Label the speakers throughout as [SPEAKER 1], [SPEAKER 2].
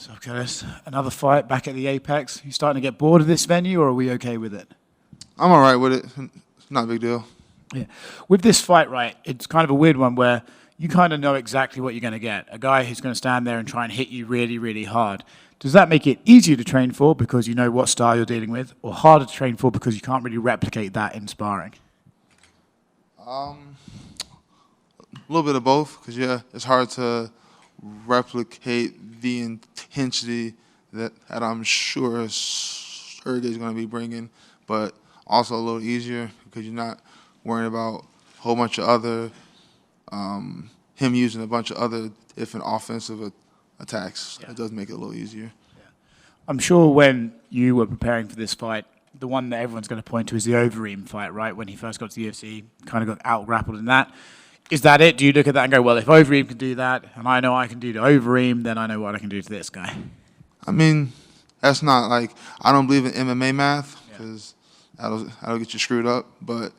[SPEAKER 1] So, Curtis, another fight back at the Apex. You starting to get bored of this venue, or are we okay with it?
[SPEAKER 2] I'm all right with it. It's not a big deal.
[SPEAKER 1] Yeah. With this fight, right, it's kind of a weird one where you kind of know exactly what you're going to get. A guy who's going to stand there and try and hit you really, really hard. Does that make it easier to train for because you know what style you're dealing with, or harder to train for because you can't really replicate that in sparring?
[SPEAKER 2] A little bit of both, because it's hard to replicate the intensity that I'm sure Sergei's going to be bringing, but also a little easier because you're not worrying about a whole bunch of other him using a bunch of other different offensive attacks. Yeah. It does make it a little easier.
[SPEAKER 1] Yeah. I'm sure when you were preparing for this fight, the one that everyone's going to point to is the Overeem fight, right? When he first got to the UFC, kind of got out-grappled in that. Is that it? Do you look at that and go, well, if Overeem can do that, and I know I can do to Overeem, then I know what I can do to this guy?
[SPEAKER 2] I mean, that's not like, I don't believe in MMA math, because that'll get you screwed up. But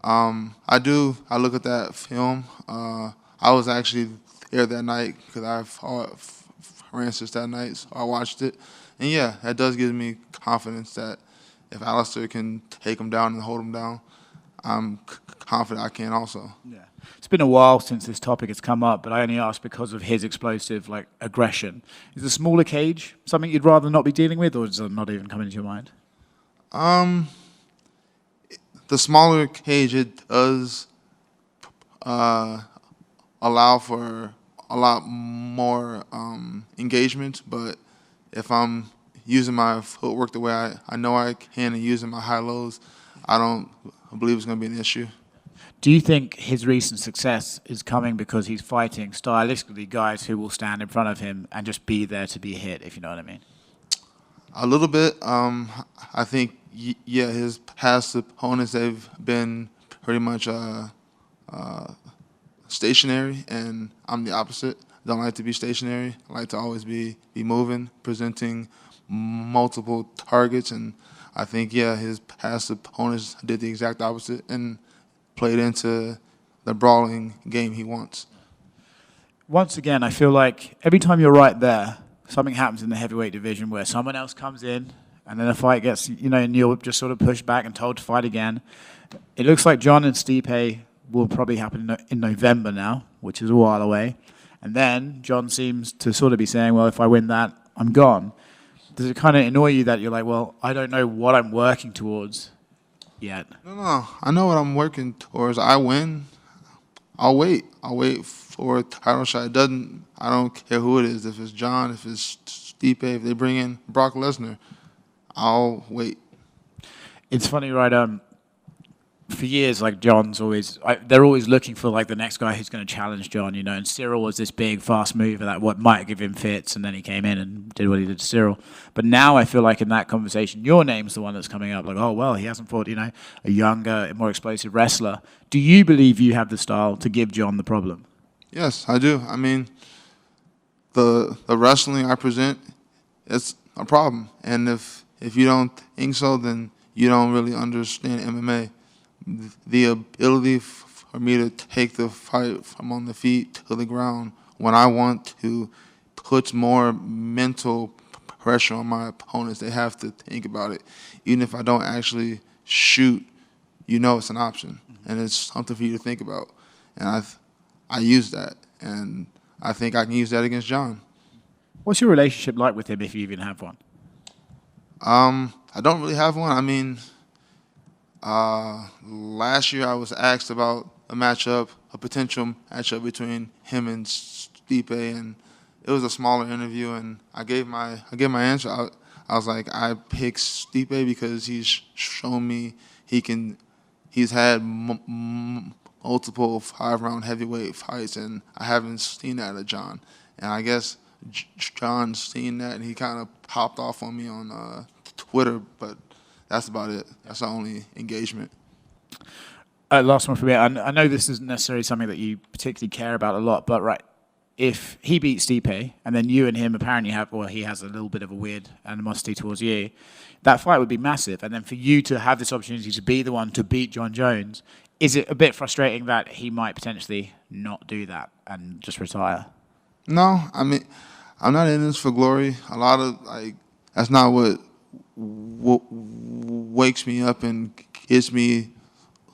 [SPEAKER 2] I look at that film. I was actually there that night because I fought Francis that night, so I watched it. And yeah, that does give me confidence that if Alistair can take him down and hold him down, I'm confident I can also. Yeah.
[SPEAKER 1] It's been a while since this topic has come up, but I only asked because of his explosive aggression. Is the smaller cage something you'd rather not be dealing with, or does it not even come into your mind?
[SPEAKER 2] The smaller cage, it does allow for a lot more engagement, but if I'm using my footwork the way I know I can and using my high-lows, I don't believe it's going to be an issue.
[SPEAKER 1] Do you think his recent success is coming because he's fighting stylistically guys who will stand in front of him and just be there to be hit, if you know what I mean?
[SPEAKER 2] A little bit. I think, his past opponents, they've been pretty much stationary, and I'm the opposite. I don't like to be stationary. I like to always be moving, presenting multiple targets, and I think, his past opponents did the exact opposite and played into the brawling game he wants.
[SPEAKER 1] Once again, I feel like every time you're right there, something happens in the heavyweight division where someone else comes in and then a fight gets, and you're just sort of pushed back and told to fight again. It looks like John and Stipe will probably happen in November now, which is a while away. And then John seems to sort of be saying, well, if I win that, I'm gone. Does it kind of annoy you that you're like, well, I don't know what I'm working towards yet?
[SPEAKER 2] No. I know what I'm working towards. I win, I'll wait. I'll wait for a title shot. I don't care who it is. If it's John, if it's Stipe, if they bring in Brock Lesnar, I'll wait.
[SPEAKER 1] It's funny, right? For years, John's always, they're always looking for the next guy who's going to challenge John, and Cyril was this big, fast mover that might give him fits, and then he came in and did what he did to Cyril. But now I feel like in that conversation, your name's the one that's coming up, oh, well, he hasn't fought, a younger, more explosive wrestler. Do you believe you have the style to give John the problem?
[SPEAKER 2] Yes, I do. I mean, the wrestling I present, it's a problem. And if you don't think so, then you don't really understand MMA. The ability for me to take the fight from on the feet to the ground when I want to puts more mental pressure on my opponents. They have to think about it. Even if I don't actually shoot, it's an option, and it's something for you to think about. And I use that, and I think I can use that against John.
[SPEAKER 1] What's your relationship like with him, if you even have one?
[SPEAKER 2] I don't really have one. I mean, last year I was asked about a potential matchup between him and Stipe, and it was a smaller interview, and I gave my answer. I was like, I picked Stipe because he's shown me he's had multiple 5-round heavyweight fights, and I haven't seen that of John. And I guess John's seen that, and he kind of popped off on me on Twitter, but that's about it. That's the only engagement.
[SPEAKER 1] Last one for me. I know this isn't necessarily something that you particularly care about a lot, but right, if he beats Stipe and then you and him apparently he has a little bit of a weird animosity towards you, that fight would be massive. And then for you to have this opportunity to be the one to beat John Jones, is it a bit frustrating that he might potentially not do that and just retire?
[SPEAKER 2] No, I mean, I'm not in this for glory. A lot of that's not what wakes me up and gets me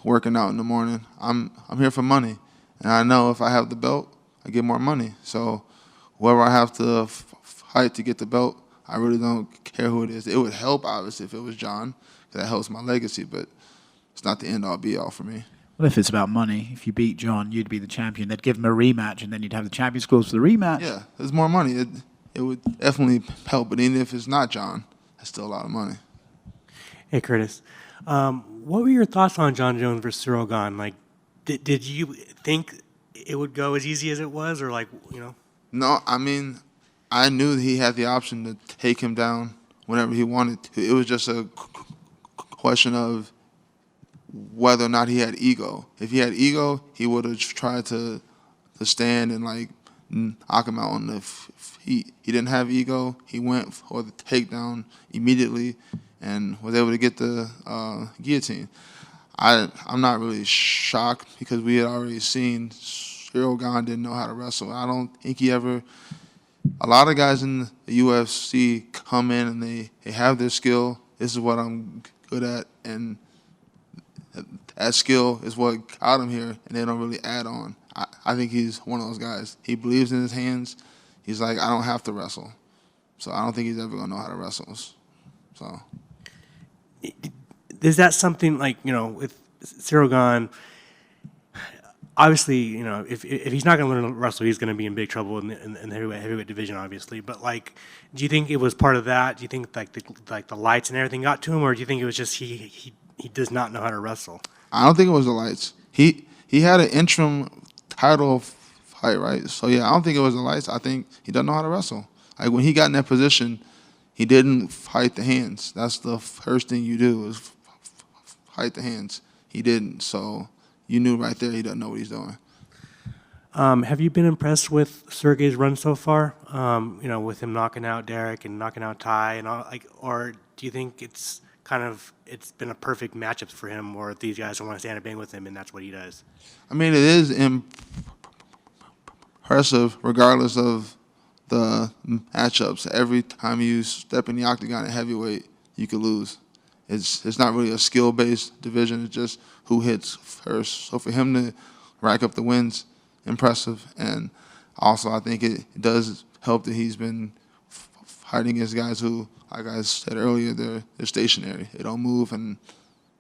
[SPEAKER 2] working out in the morning. I'm here for money, and I know if I have the belt, I get more money. So whoever I have to fight to get the belt, I really don't care who it is. It would help, obviously, if it was John, 'cause that helps my legacy, but it's not the end-all, be-all for me.
[SPEAKER 1] Well, if it's about money, if you beat John, you'd be the champion. They'd give him a rematch, and then you'd have the champions clause for the rematch.
[SPEAKER 2] Yeah, there's more money. It would definitely help, but even if it's not John, that's still a lot of money.
[SPEAKER 3] Hey, Curtis. What were your thoughts on John Jones versus Cyril Gane? Like, did you think it would go as easy as it was, or like, you know?
[SPEAKER 2] No, I mean, I knew that he had the option to take him down whenever he wanted to. It was just a question of whether or not he had ego. If he had ego, he would have tried to stand and like knock him out on the feet. He didn't have ego. He went for the takedown immediately and was able to get the guillotine. I'm not really shocked because we had already seen Cyril Gane didn't know how to wrestle. I don't think he ever. A lot of guys in the UFC come in and they have their skill. This is what I'm good at, and that skill is what got him here, and they don't really add on. I think he's one of those guys. He believes in his hands. He's like, I don't have to wrestle. So I don't think he's ever going to know how to wrestle. So.
[SPEAKER 3] Is that something like, you know, with Cyril Gane, obviously, you know, if he's not going to learn to wrestle, he's going to be in big trouble in the heavyweight division, obviously. But like, do you think it was part of that? Do you think like the lights and everything got to him, or do you think it was just he does not know how to wrestle?
[SPEAKER 2] I don't think it was the lights. He had an interim title fight, right? So yeah, I don't think it was the lights. I think he doesn't know how to wrestle. Like when he got in that position, he didn't fight the hands. That's the first thing you do is fight the hands. He didn't, so you knew right there he doesn't know what he's doing.
[SPEAKER 3] Have you been impressed with Sergei's run so far? You know, with him knocking out Derek and knocking out Ty and all, like, or do you think it's been a perfect matchup for him, or these guys don't want to stand and bang with him, and that's what he does?
[SPEAKER 2] I mean, it is impressive regardless of the matchups. Every time you step in the octagon at heavyweight, you could lose. It's not really a skill-based division. It's just who hits first. So for him to rack up the wins, impressive. And also I think it does help that he's been fighting against guys who, like I said earlier, they're stationary. They don't move, and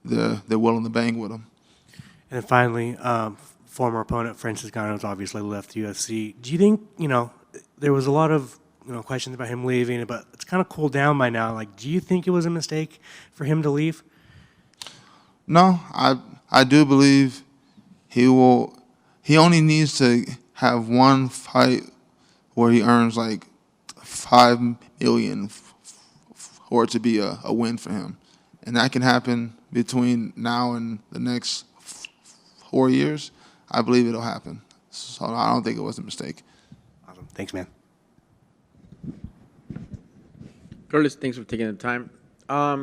[SPEAKER 2] they're willing to bang with them.
[SPEAKER 3] And then finally, former opponent Francis Ngannou's obviously left the UFC. Do you think, you know, there was a lot of, you know, questions about him leaving, but it's kind of cooled down by now. Like, do you think it was a mistake for him to leave?
[SPEAKER 2] No, I do believe he will. He only needs to have one fight where he earns like $5 million for it to be a win for him, and that can happen between now and the next 4 years. I believe it'll happen. So I don't think it was a mistake.
[SPEAKER 3] Awesome. Thanks, man.
[SPEAKER 4] Curtis, thanks for taking the time.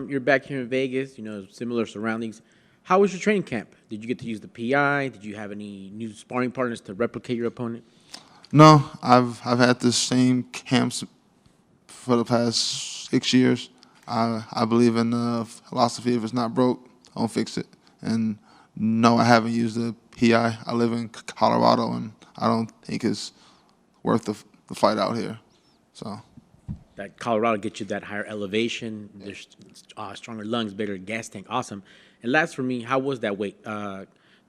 [SPEAKER 4] You're back here in Vegas, you know, similar surroundings. How was your training camp? Did you get to use the PI? Did you have any new sparring partners to replicate your opponent?
[SPEAKER 2] No, I've had the same camps for the past 6 years. I believe in the philosophy, if it's not broke, don't fix it. And no, I haven't used the PI. I live in Colorado, and I don't think it's worth the fight out here. So.
[SPEAKER 4] That Colorado gets you that higher elevation, there's stronger lungs, bigger gas tank, awesome. And last for me, how was that weight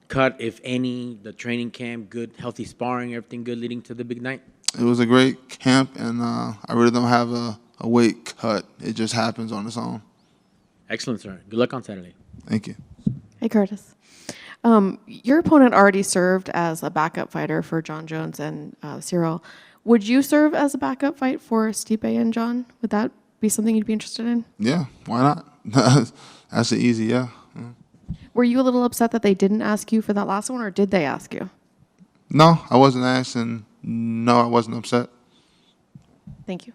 [SPEAKER 4] cut, if any, the training camp, good, healthy sparring, everything good leading to the big night?
[SPEAKER 2] It was a great camp, and I really don't have a weight cut. It just happens on its own.
[SPEAKER 4] Excellent, sir. Good luck on Saturday.
[SPEAKER 2] Thank you.
[SPEAKER 5] Hey, Curtis. Your opponent already served as a backup fighter for John Jones and Cyril. Would you serve as a backup fight for Stipe and John? Would that be something you'd be interested in?
[SPEAKER 2] Yeah, why not? That's an easy, yeah.
[SPEAKER 5] Were you a little upset that they didn't ask you for that last one, or did they ask you?
[SPEAKER 2] No, I wasn't asked, and no, I wasn't upset.
[SPEAKER 5] Thank you.